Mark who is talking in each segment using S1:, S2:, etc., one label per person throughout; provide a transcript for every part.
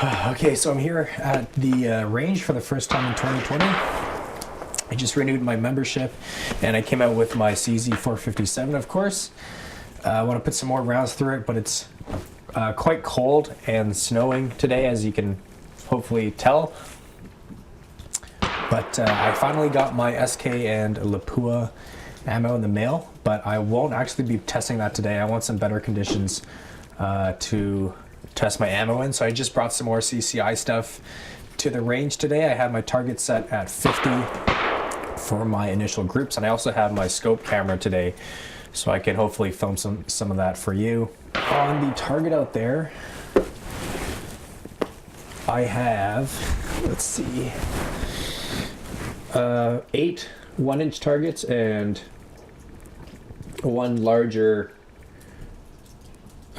S1: Okay, so I'm here at the range for the first time in 2020. I just renewed my membership and I came out with my CZ457, of course. I want to put some more rounds through it, but it's quite cold and snowing today, as you can hopefully tell. But I finally got my SK and Lapua ammo in the mail, but I won't actually be testing that today. I want some better conditions to test my ammo in, so I just brought some more CCI stuff to the range today. I have my target set at 50 for my initial groups, and I also have my scope camera today, so I can hopefully film some of that for you. On the target out there, I have, let's see, 8 1-inch targets and one larger,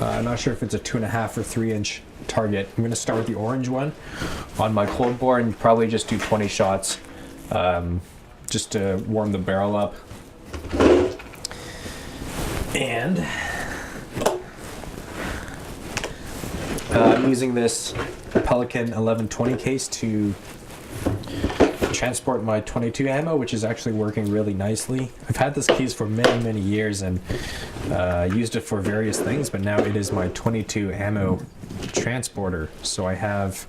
S1: I'm not sure if it's a 2.5 or 3-inch target. I'm going to start with the orange one on my cold bore and probably just do 20 shots just to warm the barrel up. And I'm using this Pelican 1120 case to transport my 22 ammo, which is actually working really nicely. I've had this case for many years and used it for various things, but now it is my 22 ammo transporter. So I have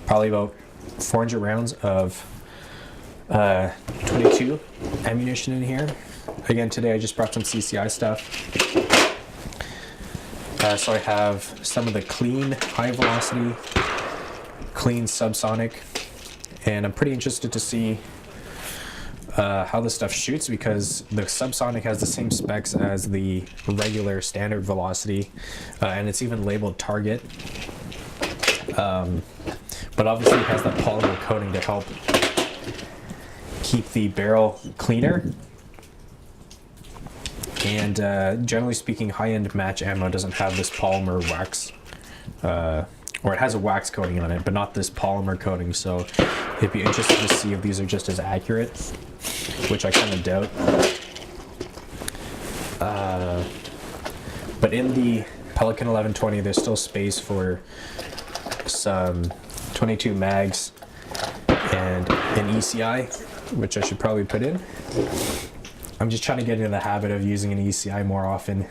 S1: probably about 400 rounds of 22 ammunition in here. Again, today I just brought some CCI stuff. So I have some of the clean high velocity, clean subsonic, and I'm pretty interested to see how this stuff shoots, because the subsonic has the same specs as the regular standard velocity, and it's even labeled target, but obviously it has that polymer coating to help keep the barrel cleaner. And generally speaking, high-end match ammo doesn't have this polymer wax, or it has a wax coating on it, but not this polymer coating. So it'd be interesting to see if these are just as accurate, which I kind of doubt. But in the Pelican 1120, there's still space for some 22 mags and an ECI, which I should probably put in. I'm just trying to get into the habit of using an ECI more often,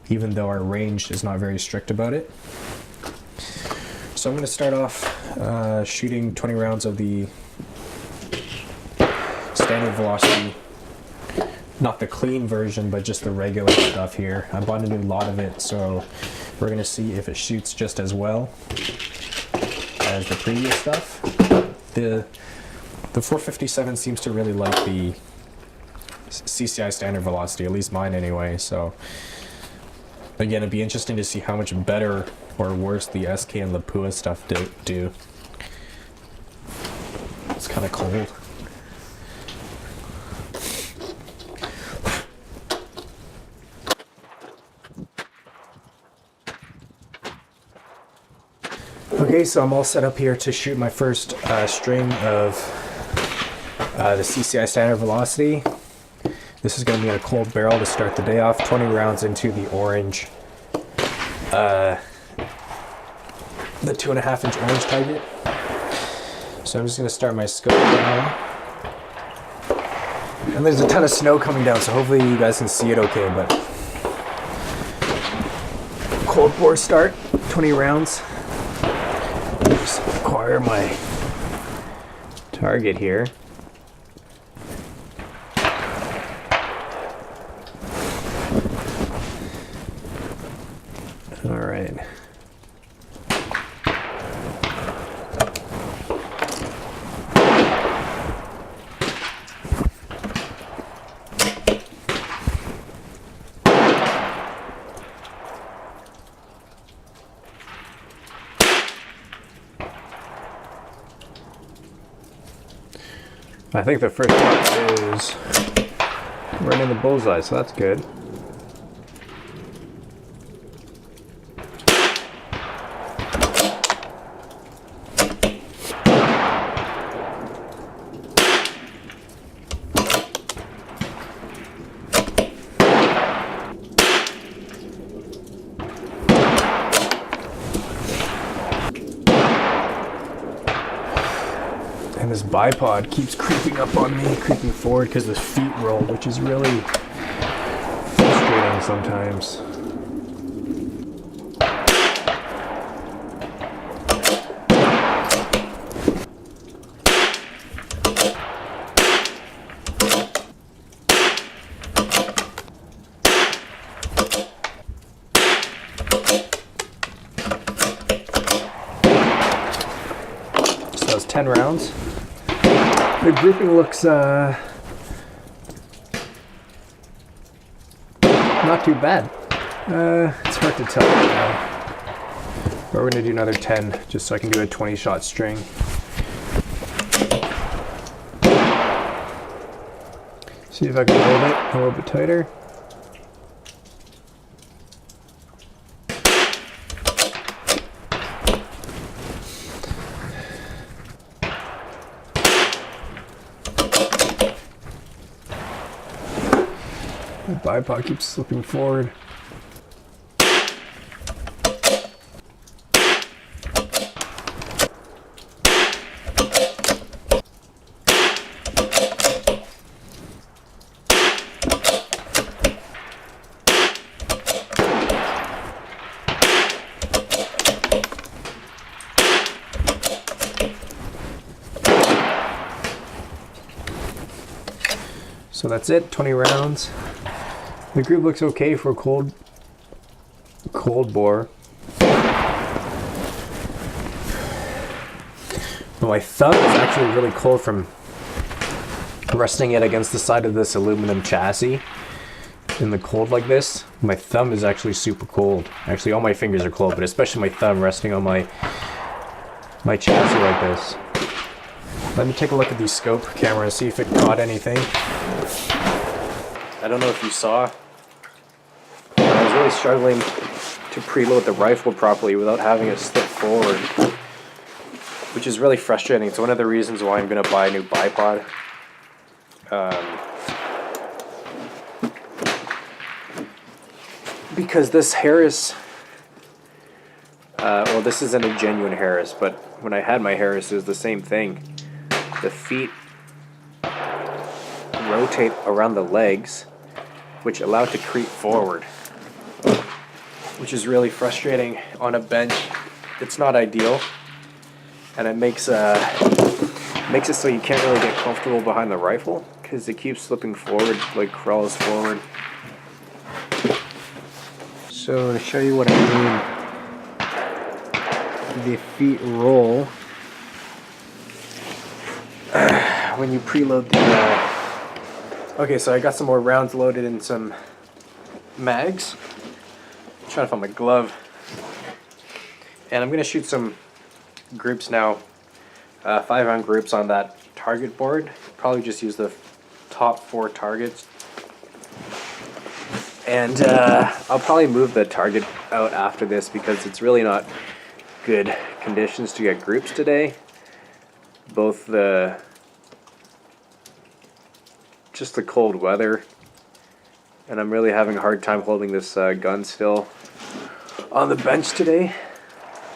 S1: even though our range is not very strict about it. So I'm going to start off shooting 20 rounds of the standard velocity, not the clean version, but just the regular stuff here. I bought a new lot of it, so we're going to see if it shoots just as well as the previous stuff. The 457 seems to really like the CCI standard velocity, at least mine anyway, so again, it'd be interesting to see how much better or worse the SK and Lapua stuff do. It's kind of cold. Okay, so I'm all set up here to shoot my first string of the CCI standard velocity. This is going to be in a cold barrel to start the day off. 20 rounds into the orange, the 2.5-inch orange target. So I'm just going to start my scope now. And there's a ton of snow coming down, so hopefully you guys can see it okay. But cold bore start, 20 rounds. Just acquire my target here. All right. I think the first one is right in the bullseye, so that's good. And this bipod keeps creeping up on me, creeping forward because the feet roll, which is really frustrating sometimes. So that's 10 rounds. The grouping looks not too bad. It's hard to tell right now. But we're gonna do another 10 just so I can do a 20-shot string. See if I can hold it a little bit tighter. The bipod keeps slipping forward. So that's it, 20 rounds. The group looks okay for a cold bore. My thumb is actually really cold from resting it against the side of this aluminum chassis in the cold like this. My thumb is actually super cold. Actually, all my fingers are cold, but especially my thumb resting on my chassis like this. Let me take a look at the scope camera and see if it caught anything. I don't know if you saw, I was really struggling to preload the rifle properly without having it slip forward, which is really frustrating. It's one of the reasons why I'm going to buy a new bipod. Because this Harris, well, this isn't a genuine Harris, but when I had my Harris, it was the same thing. The feet rotate around the legs, which allow it to creep forward, which is really frustrating on a bench. It's not ideal, and it makes it so you can't really get comfortable behind the rifle because it keeps slipping forward, like crawls forward. So to show you what I mean, the feet roll when you preload the okay, so I got some more rounds loaded in some mags. I'm trying to find my glove. And I'm going to shoot some groups now. 5-round groups on that target board. Probably just use the top 4 targets. And I'll probably move the target out after this because it's really not good conditions to get groups today. Both just the cold weather, and I'm really having a hard time holding this gun still on the bench today.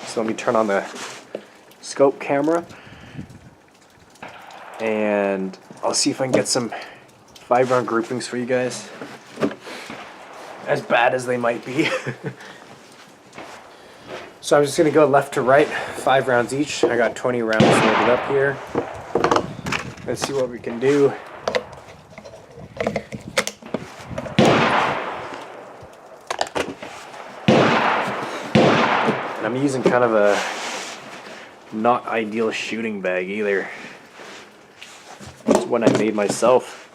S1: So let me turn on the scope camera and I'll see if I can get some 5-round groupings for you guys, as bad as they might be. So I'm just gonna go left to right, 5 rounds each. I got 20 rounds loaded up here. Let's see what we can do. I'm using kind of a not ideal shooting bag either. It's one I made myself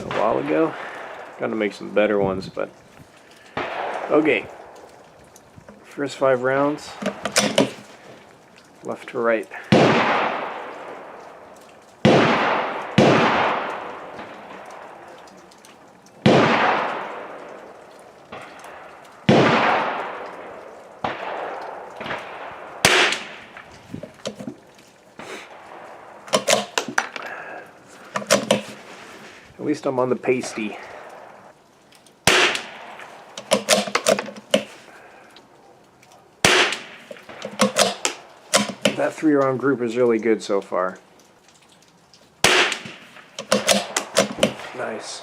S1: a while ago. Gotta make some better ones, but okay. First 5 rounds, left to right. At least I'm on the pasty. That 3-round group is really good so far. this.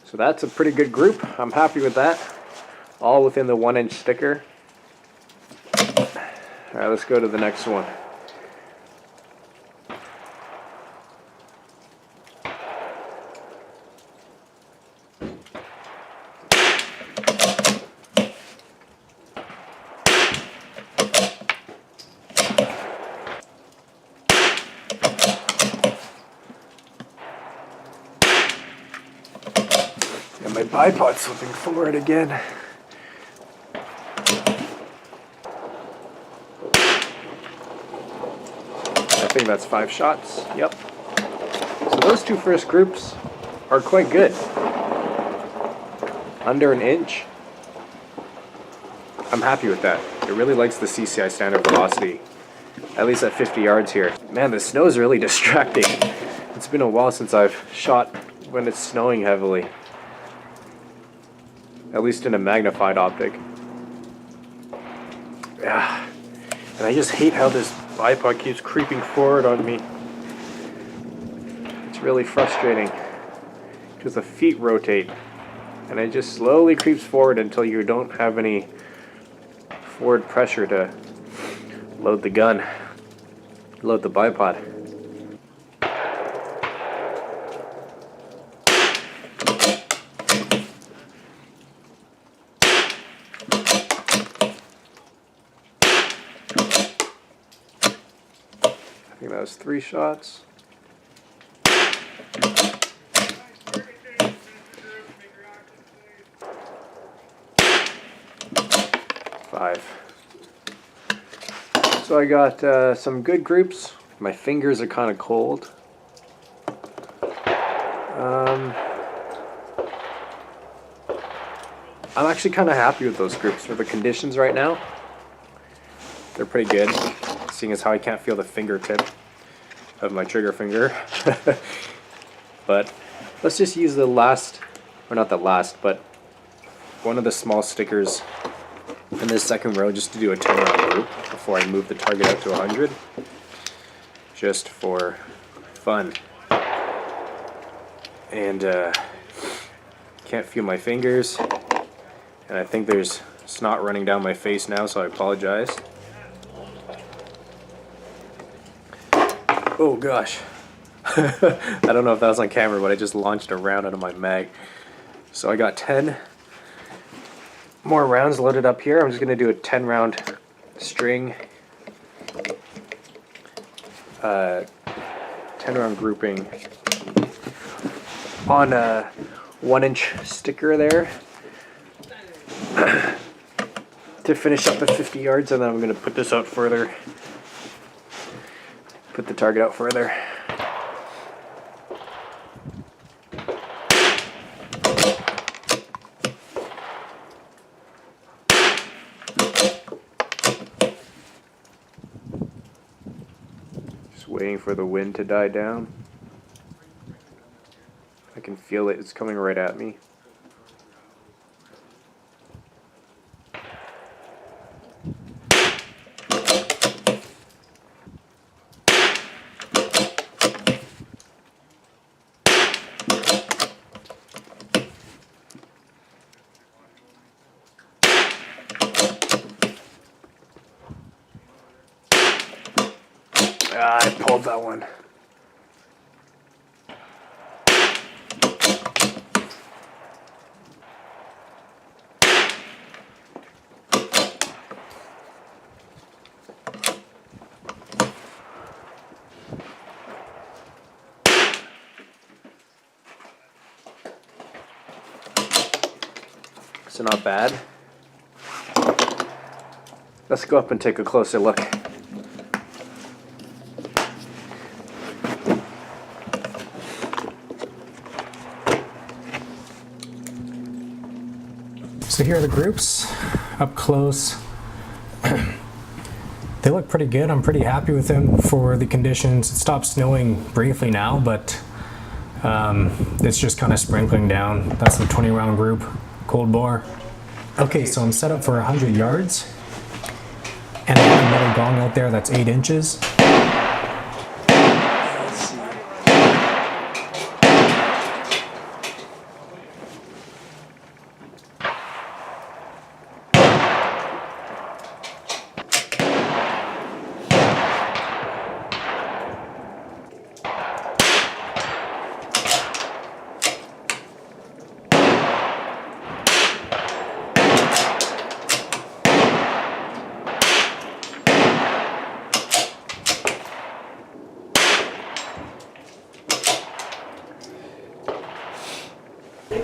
S1: So that's a pretty good group. I'm happy with that. All within the 1 inch sticker. Alright, let's go to the next one. And my bipod slipping forward again. I think that's 5 shots. Yep. So those 2 first groups are quite good. Under 1 inch. I'm happy with that. It really likes the CCI standard velocity. At least at 50 yards here. Man, the snow is really distracting. It's been a while since I've shot when it's snowing heavily. At least in a magnified optic. Yeah. And I just hate how this bipod keeps creeping forward on me. It's really frustrating. Because the feet rotate. And it just slowly creeps forward until you don't have any forward pressure to load the gun. Load the bipod. I think that was 3 shots. 5. So I got some good groups. My fingers are kind of cold. I'm actually kind of happy with those groups for the conditions right now. They're pretty good, seeing as how I can't feel the fingertip of my trigger finger. But let's just use the last, or not the last, but one of the small stickers in this second row just to do a 10 round group before I move the target out to 100. Just for fun. And can't feel my fingers. And I think there's snot running down my face now, so I apologize. Oh gosh. I don't know if that was on camera, but I just launched a round out of my mag. So I got 10 more rounds loaded up here. I'm just going to do a 10 round string. 10 round grouping on a 1 inch sticker there. To finish up the 50 yards, and then I'm going to put this out further. Put the target out further. Just waiting for the wind to die down. I can feel it, it's coming right at me. I pulled that one. So not bad. Let's go up and take a closer look. So here are the groups up close. They look pretty good. I'm pretty happy with them for the conditions. It stopped snowing briefly now, but it's just kind of sprinkling down. That's the 20 round group, cold bore. Okay, so I'm set up for 100 yards. And I have a metal gong out there that's 8 inches.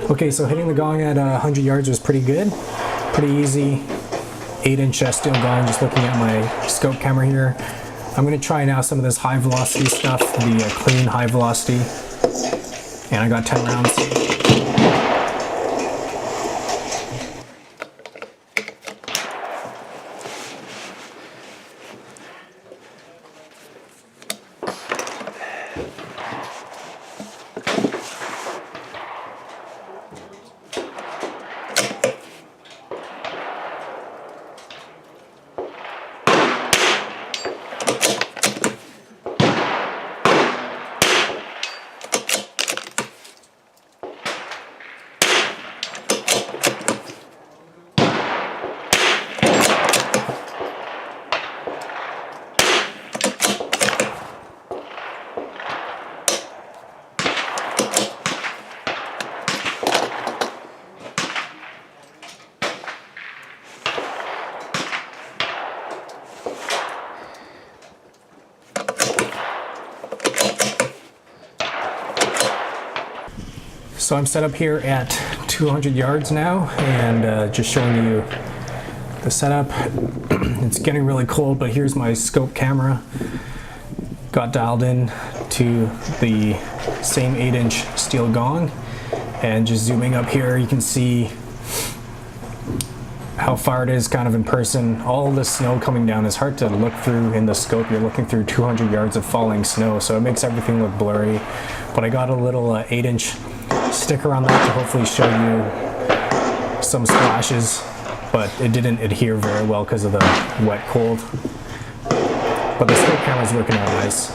S1: Okay, so hitting the gong at 100 yards was pretty good. Pretty easy. 8-inch steel gong, just looking at my scope camera here. I'm going to try now some of this high velocity stuff, the clean high velocity. And I got 10 rounds. So I'm set up here at 200 yards now, and just showing you the setup. It's getting really cold, but here's my scope camera. Got dialed in to the same 8-inch steel gong, and just zooming up here, you can see how far it is kind of in person. All the snow coming down is hard to look through in the scope. You're looking through 200 yards of falling snow, so it makes everything look blurry. But I got a little 8-inch sticker on that to hopefully show you some splashes, but it didn't adhere very well because of the wet cold. But the scope camera's working out nice.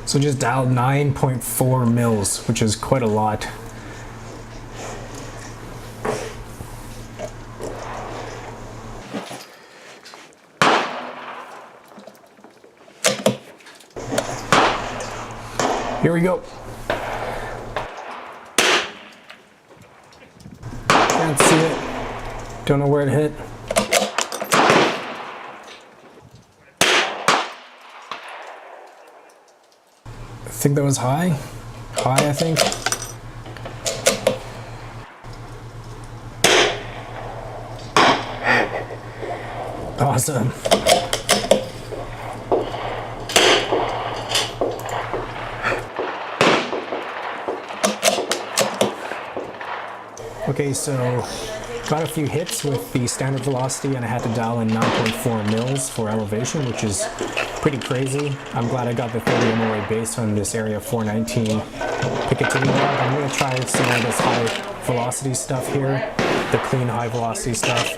S1: So just dialed 9.4 mils, which is quite a lot. Here we go. Can't see it. Don't know where it hit. I think that was high. High, I think. Awesome. Okay, so got a few hits with the standard velocity, and I had to dial in 9.4 mils for elevation, which is pretty crazy. I'm glad I got the 30 MOA base on this area 419 Picatinny log. I'm going to try some of this high velocity stuff here, the clean high velocity stuff.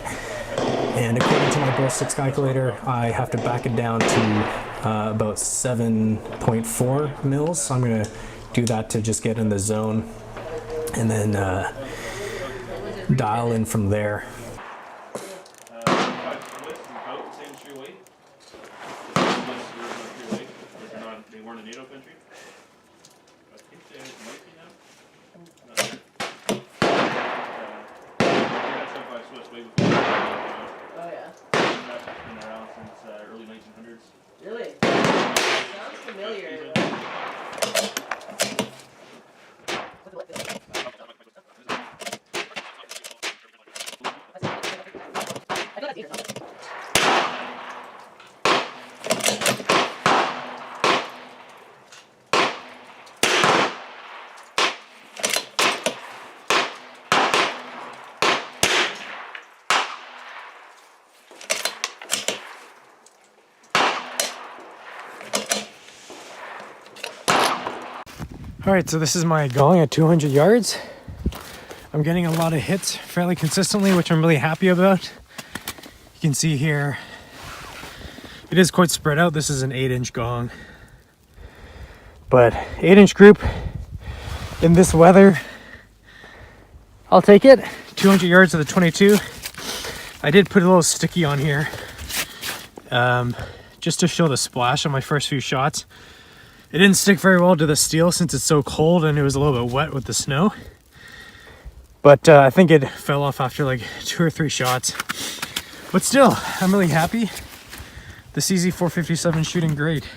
S1: And according to my ballistics calculator, I have to back it down to about 7.4 mils. So I'm going to do that to just get in the zone, and then dial in from there.
S2: Oh yeah. That's been around since early 1900s. Really? Sounds familiar.
S1: All right, so this is my gong at 200 yards. I'm getting a lot of hits fairly consistently, which I'm really happy about. You can see here, it is quite spread out. This is an 8-inch gong, but 8-inch group in this weather, I'll take it. 200 yards of the 22.
S3: I did put a little sticky on here just to show the splash on my first few shots. It didn't stick very well to the steel since it's so cold and it was a little bit wet with the snow. But I think it fell off after like 2 or 3 shots. But still, I'm really happy. The CZ457 shooting great.